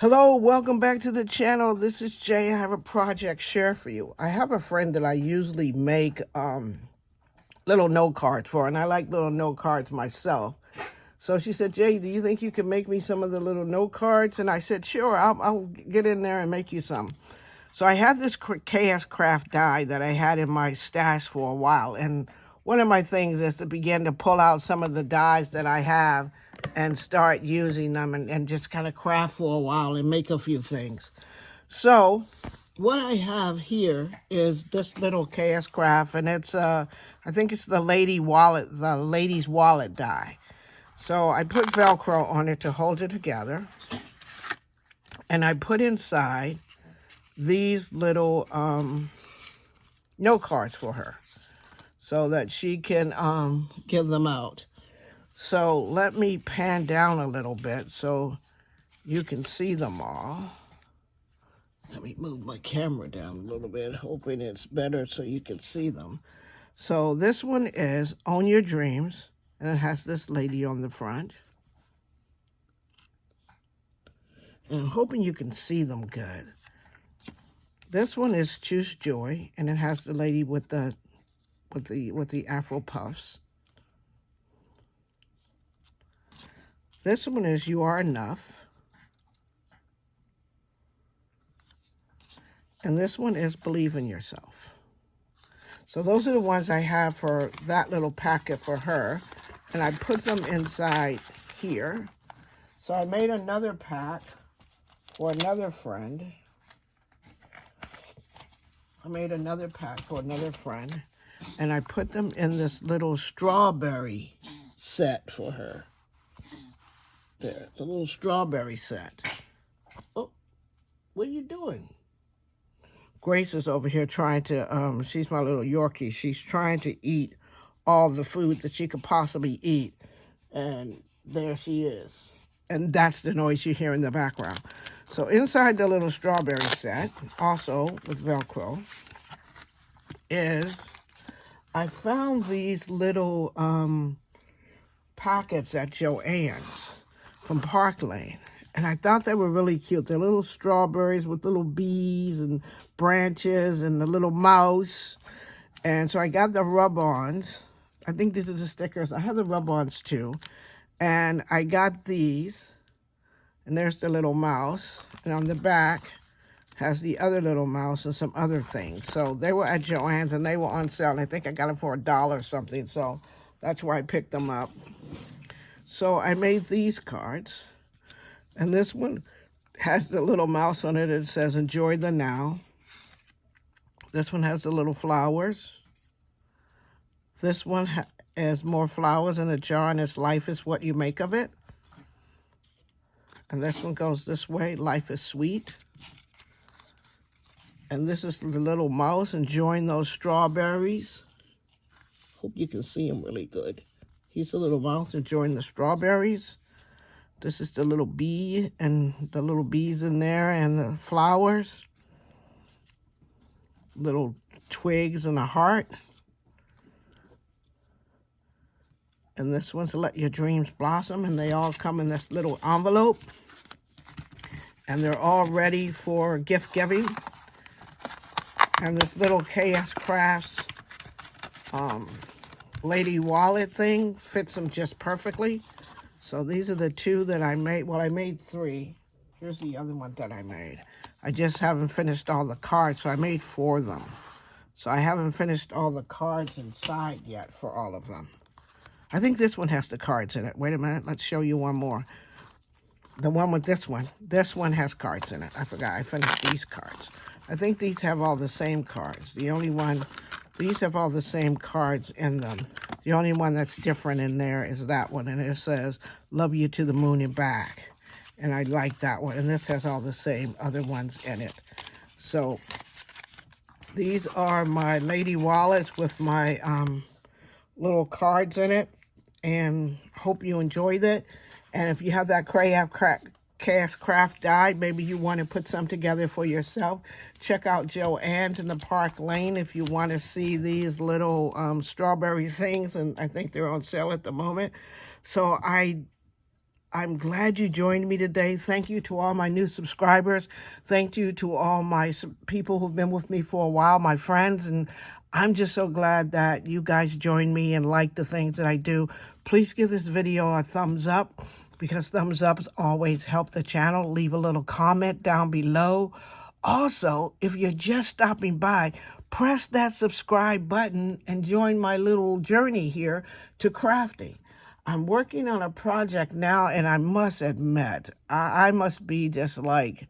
Hello, welcome back to the channel. This is Jay. I have a project share for you. I have a friend that I usually make little note cards for, and I like little note cards myself. So she said, Jay, do you think you can make me some of the little note cards? And I said, sure, I'll get in there and make you some. So I had this KS Craft die that I had in my stash for a while. And one of my things is to begin to pull out some of the dies that I have and start using them and just kind of craft for a while and make a few things. So what I have here is this little KS Craft, and it's I think it's the lady's wallet die. So I put Velcro on it to hold it together, and I put inside these little note cards for her so that she can give them out. So let me pan down a little bit so you can see them all. Let me move my camera down a little bit, hoping it's better so you can see them. So this one is Own Your Dreams, and it has this lady on the front. And I'm hoping you can see them good. This one is Choose Joy, and it has the lady with the Afro puffs. This one is You Are Enough. And this one is Believe in Yourself. So those are the ones I have for that little packet for her. And I put them inside here. So I made another pack for another friend. And I put them in this little strawberry set for her. There, it's a little strawberry set. Oh, what are you doing? Grace is over here trying to, she's my little Yorkie. She's trying to eat all the food that she could possibly eat. And there she is. And that's the noise you hear in the background. So inside the little strawberry set, also with Velcro, is I found these little packets at Joann's from Park Lane. And I thought they were really cute. They're little strawberries with little bees and branches and the little mouse. And so I got the rub-ons. I think these are the stickers. I have the rub-ons too. And I got these. And there's the little mouse. And on the back has the other little mouse and some other things. So they were at Joann's and they were on sale. And I think I got them for $1 or something. So that's why I picked them up. So I made these cards. And this one has the little mouse on it. It says, Enjoy the Now. This one has the little flowers. This one has more flowers in a jar, and its life is what you make of it. And this one goes this way, Life is Sweet. And this is the little mouse enjoying those strawberries. Hope you can see him really good. He's the little mouse enjoying the strawberries. This is the little bee and the little bees in there and the flowers. Little twigs and a heart. And this one's Let Your Dreams Blossom, and they all come in this little envelope. And they're all ready for gift giving. And this little KS Crafts lady wallet thing fits them just perfectly. So these are the two that I made. Well, I made 3. Here's the other one that I made. I just haven't finished all the cards, so I made 4 of them. So I haven't finished all the cards inside yet for all of them. I think this one has the cards in it. Wait a minute, let's show you one more. The one with this one. This one has cards in it. I forgot, I finished these cards. I think these have all the same cards. These have all the same cards in them. The only one that's different in there is that one, and it says, Love You to the Moon and Back. And I like that one, and this has all the same other ones in it. So these are my lady wallets with my little cards in it, and hope you enjoyed it. And if you have that KS Craft die, maybe you want to put some together for yourself, check out Joann's in the Park Lane if you want to see these little strawberry things, and I think they're on sale at the moment. So I I'm glad you joined me today. Thank you to all my new subscribers. Thank you to all my people who've been with me for a while, my friends. And I'm just so glad that you guys joined me and like the things that I do. Please give this video a thumbs up, because thumbs ups always help the channel. Leave a little comment down below. Also, if you're just stopping by, press that subscribe button and join my little journey here to crafting. I'm working on a project now, and I must admit, I must be just like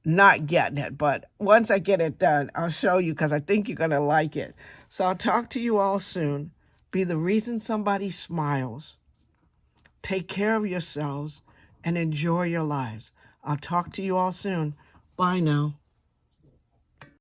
not getting it. But once I get it done, I'll show you, because I think you're going to like it. So I'll talk to you all soon. Be the reason somebody smiles. Take care of yourselves and enjoy your lives. I'll talk to you all soon. Bye now.